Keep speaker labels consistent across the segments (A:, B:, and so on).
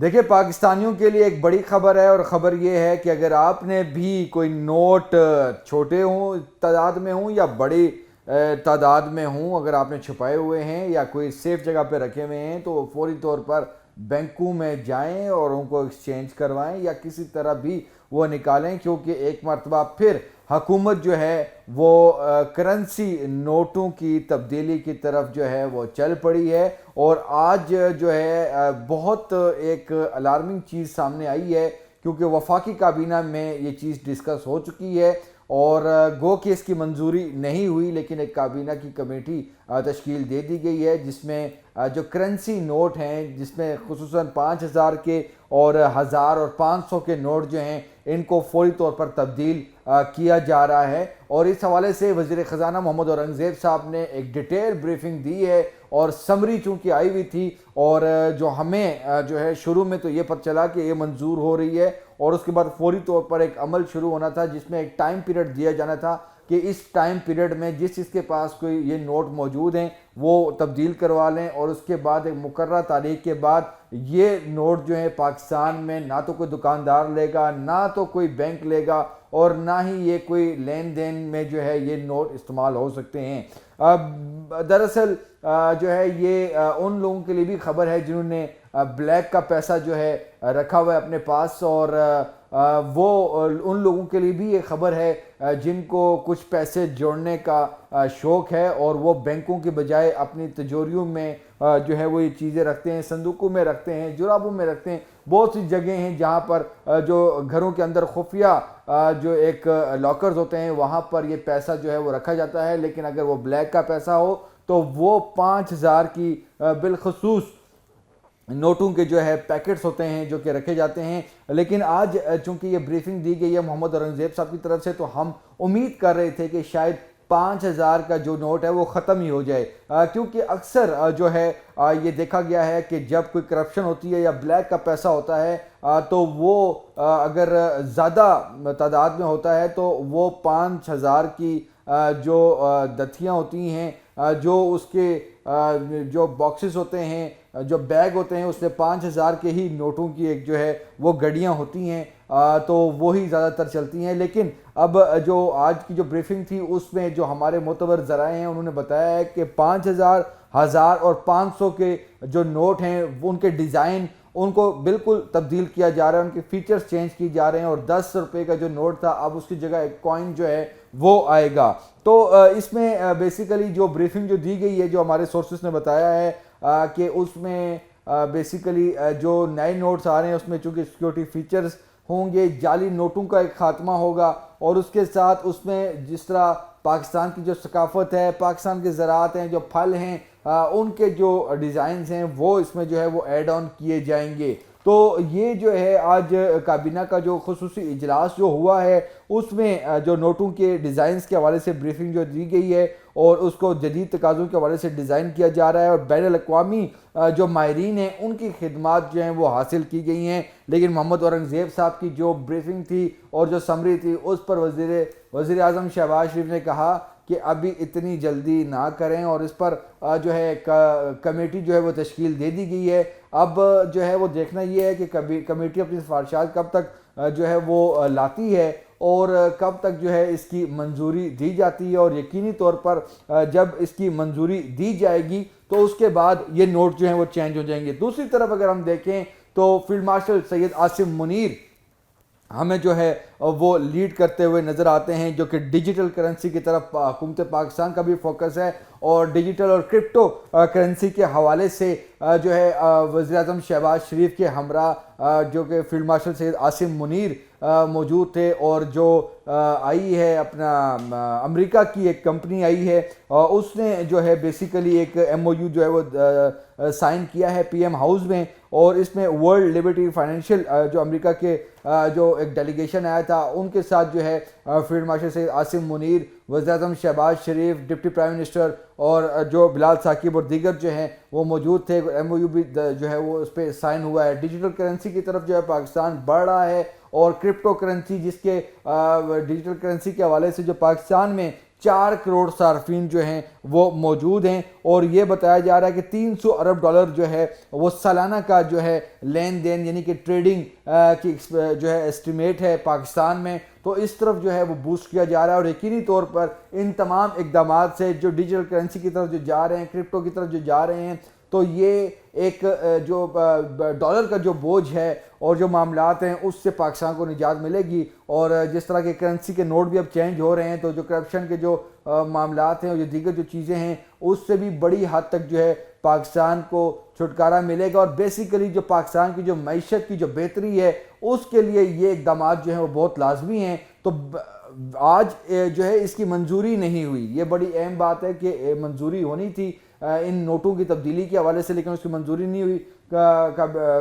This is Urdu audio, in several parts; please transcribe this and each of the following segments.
A: دیکھیں پاکستانیوں کے لیے ایک بڑی خبر ہے، اور خبر یہ ہے کہ اگر آپ نے بھی کوئی نوٹ چھوٹے ہوں تعداد میں ہوں یا بڑی تعداد میں ہوں، اگر آپ نے چھپائے ہوئے ہیں یا کوئی سیف جگہ پہ رکھے ہوئے ہیں تو فوری طور پر بینکوں میں جائیں اور ان کو ایکسچینج کروائیں یا کسی طرح بھی وہ نکالیں، کیونکہ ایک مرتبہ پھر حکومت جو ہے وہ کرنسی نوٹوں کی تبدیلی کی طرف جو ہے وہ چل پڑی ہے۔ اور آج جو ہے بہت ایک الارمنگ چیز سامنے آئی ہے، کیونکہ وفاقی کابینہ میں یہ چیز ڈسکس ہو چکی ہے، اور گو کہ اس کی منظوری نہیں ہوئی، لیکن ایک کابینہ کی کمیٹی تشکیل دے دی گئی ہے جس میں جو کرنسی نوٹ ہیں، جس میں خصوصاً 5,000 کے اور 1,000 اور 500 کے نوٹ جو ہیں ان کو فوری طور پر تبدیل کیا جا رہا ہے۔ اور اس حوالے سے وزیر خزانہ محمد اورنگزیب صاحب نے ایک ڈیٹیل بریفنگ دی ہے، اور سمری چونکہ آئی ہوئی تھی، اور جو ہمیں جو ہے شروع میں تو یہ پتہ چلا کہ یہ منظور ہو رہی ہے، اور اس کے بعد فوری طور پر ایک عمل شروع ہونا تھا جس میں ایک ٹائم پیریڈ دیا جانا تھا کہ اس ٹائم پیریڈ میں جس کے پاس کوئی یہ نوٹ موجود ہیں وہ تبدیل کروا لیں، اور اس کے بعد ایک مقررہ تاریخ کے بعد یہ نوٹ جو ہے پاکستان میں نہ تو کوئی دکاندار لے گا، نہ تو کوئی بینک لے گا، اور نہ ہی یہ کوئی لین دین میں جو ہے یہ نوٹ استعمال ہو سکتے ہیں۔ دراصل جو ہے یہ ان لوگوں کے لیے بھی خبر ہے جنہوں نے بلیک کا پیسہ جو ہے رکھا ہوا ہے اپنے پاس، اور وہ ان لوگوں کے لیے بھی یہ خبر ہے جن کو کچھ پیسے جوڑنے کا شوق ہے، اور وہ بینکوں کے بجائے اپنی تجوریوں میں جو ہے وہ یہ چیزیں رکھتے ہیں، صندوقوں میں رکھتے ہیں، جرابوں میں رکھتے ہیں۔ بہت سی جگہیں ہیں جہاں پر جو گھروں کے اندر خفیہ جو ایک لاکرز ہوتے ہیں وہاں پر یہ پیسہ جو ہے وہ رکھا جاتا ہے، لیکن اگر وہ بلیک کا پیسہ ہو تو وہ 5,000 کی بالخصوص نوٹوں کے جو ہے پیکٹس ہوتے ہیں جو کہ رکھے جاتے ہیں۔ لیکن آج چونکہ یہ بریفنگ دی گئی ہے محمد اورنگزیب صاحب کی طرف سے، تو ہم امید کر رہے تھے کہ شاید 5,000 کا جو نوٹ ہے وہ ختم ہی ہو جائے، کیونکہ اکثر جو ہے یہ دیکھا گیا ہے کہ جب کوئی کرپشن ہوتی ہے یا بلیک کا پیسہ ہوتا ہے تو وہ اگر زیادہ تعداد میں ہوتا ہے تو وہ 5,000 کی جو دتھیاں ہوتی ہیں، جو اس کے جو باکسز ہوتے ہیں، جو بیگ ہوتے ہیں، اس میں 5,000 کے ہی نوٹوں کی ایک جو ہے وہ گڑیاں ہوتی ہیں، تو وہی زیادہ تر چلتی ہیں۔ لیکن اب جو آج کی جو بریفنگ تھی اس میں جو ہمارے معتبر ذرائع ہیں انہوں نے بتایا ہے کہ 5,000، 1,000 اور 500 کے جو نوٹ ہیں ان کے ڈیزائن ان کو بالکل تبدیل کیا جا رہا ہے، ان کے فیچرز چینج کی جا رہے ہیں، اور 10 روپے کا جو نوٹ تھا اب اس کی جگہ ایک کوائن جو ہے وہ آئے گا۔ تو اس میں بیسیکلی جو بریفنگ جو دی گئی ہے، جو ہمارے سورسز نے بتایا ہے کہ اس میں بیسیکلی جو نئے نوٹس آ رہے ہیں اس میں چونکہ سیکیورٹی فیچرز ہوں گے، جعلی نوٹوں کا ایک خاتمہ ہوگا، اور اس کے ساتھ اس میں جس طرح پاکستان کی جو ثقافت ہے، پاکستان کے زراعت ہیں، جو پھل ہیں، ان کے جو ڈیزائنز ہیں وہ اس میں جو ہے وہ ایڈ آن کیے جائیں گے۔ تو یہ جو ہے آج کابینہ کا جو خصوصی اجلاس جو ہوا ہے اس میں جو نوٹوں کے ڈیزائنز کے حوالے سے بریفنگ جو دی گئی ہے اور اس کو جدید تقاضوں کے حوالے سے ڈیزائن کیا جا رہا ہے، اور بین الاقوامی جو ماہرین ہیں ان کی خدمات جو ہیں وہ حاصل کی گئی ہیں۔ لیکن محمد اورنگزیب صاحب کی جو بریفنگ تھی اور جو سمری تھی اس پر وزیر اعظم شہباز شریف نے کہا کہ ابھی اتنی جلدی نہ کریں، اور اس پر جو ہے کمیٹی جو ہے وہ تشکیل دے دی گئی ہے۔ اب جو ہے وہ دیکھنا یہ ہے کہ کمیٹی اپنی سفارشات کب تک جو ہے وہ لاتی ہے اور کب تک جو ہے اس کی منظوری دی جاتی ہے، اور یقینی طور پر جب اس کی منظوری دی جائے گی تو اس کے بعد یہ نوٹ جو ہیں وہ چینج ہو جائیں گے۔ دوسری طرف اگر ہم دیکھیں تو فیلڈ مارشل سید عاصم منیر ہمیں جو ہے وہ لیڈ کرتے ہوئے نظر آتے ہیں، جو کہ ڈیجیٹل کرنسی کی طرف حکومت پاکستان کا بھی فوکس ہے، اور ڈیجیٹل اور کرپٹو کرنسی کے حوالے سے جو ہے وزیر اعظم شہباز شریف کے ہمراہ جو کہ فیلڈ مارشل سید عاصم منیر موجود تھے، اور جو آئی ہے اپنا امریکہ کی ایک کمپنی آئی ہے، اس نے جو ہے بیسیکلی ایک ایم او یو جو ہے وہ سائن کیا ہے پی ایم ہاؤس میں، اور اس میں ورلڈ لبرٹی فائنینشیل جو امریکہ کے جو ایک ڈیلیگیشن آیا تھا ان کے ساتھ جو ہے فیلڈ مارشل سید عاصم منیر، وزیر اعظم شہباز شریف، ڈپٹی پرائم منسٹر اور جو بلال ثاقب اور دیگر جو ہیں وہ موجود تھے۔ ایم او یو بھی جو ہے وہ اس پہ سائن ہوا ہے۔ ڈیجیٹل کرنسی کی طرف جو ہے پاکستان بڑھ رہا ہے، اور کرپٹو کرنسی جس کے ڈیجیٹل کرنسی کے حوالے سے جو پاکستان میں 4 کروڑ صارفین جو ہیں وہ موجود ہیں، اور یہ بتایا جا رہا ہے کہ 300 ارب ڈالر جو ہے وہ سالانہ کا جو ہے لین دین یعنی کہ ٹریڈنگ کی جو ہے اسٹیمیٹ ہے پاکستان میں. تو اس طرف جو ہے وہ بوسٹ کیا جا رہا ہے، اور یقینی طور پر ان تمام اقدامات سے جو ڈیجیٹل کرنسی کی طرف جو جا رہے ہیں، کرپٹو کی طرف جو جا رہے ہیں، تو یہ ایک جو ڈالر کا جو بوجھ ہے اور جو معاملات ہیں اس سے پاکستان کو نجات ملے گی. اور جس طرح کے کرنسی کے نوٹ بھی اب چینج ہو رہے ہیں، تو جو کرپشن کے جو معاملات ہیں اور جو دیگر جو چیزیں ہیں اس سے بھی بڑی حد تک جو ہے پاکستان کو چھٹکارا ملے گا. اور بیسیکلی جو پاکستان کی جو معیشت کی جو بہتری ہے اس کے لیے یہ اقدامات جو ہیں وہ بہت لازمی ہیں. تو آج جو ہے اس کی منظوری نہیں ہوئی، یہ بڑی اہم بات ہے کہ منظوری ہونی تھی ان نوٹوں کی تبدیلی کے حوالے سے، لیکن اس کی منظوری نہیں ہوئی.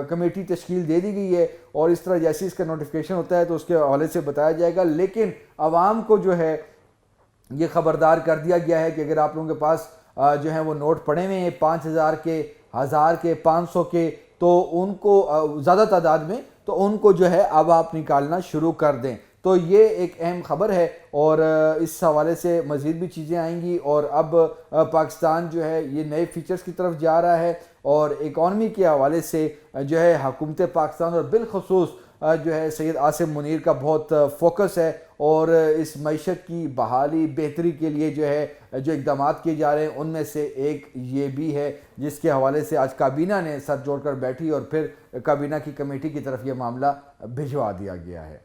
A: کمیٹی تشکیل دے دی گئی ہے، اور اس طرح جیسے اس کا نوٹیفیکیشن ہوتا ہے تو اس کے حوالے سے بتایا جائے گا. لیکن عوام کو جو ہے یہ خبردار کر دیا گیا ہے کہ اگر آپ لوگوں کے پاس جو ہیں وہ نوٹ پڑے ہوئے ہیں 5000 کے، 1000 کے، 500 کے، تو ان کو زیادہ تعداد میں، تو ان کو جو ہے اب آپ نکالنا شروع کر دیں. تو یہ ایک اہم خبر ہے، اور اس حوالے سے مزید بھی چیزیں آئیں گی. اور اب پاکستان جو ہے یہ نئے فیچرز کی طرف جا رہا ہے، اور اکانومی کے حوالے سے جو ہے حکومت پاکستان اور بالخصوص جو ہے سید عاصم منیر کا بہت فوکس ہے، اور اس معیشت کی بحالی بہتری کے لیے جو ہے جو اقدامات کیے جا رہے ہیں ان میں سے ایک یہ بھی ہے، جس کے حوالے سے آج کابینہ نے سر جوڑ کر بیٹھی، اور پھر کابینہ کی کمیٹی کی طرف یہ معاملہ بھجوا دیا گیا ہے.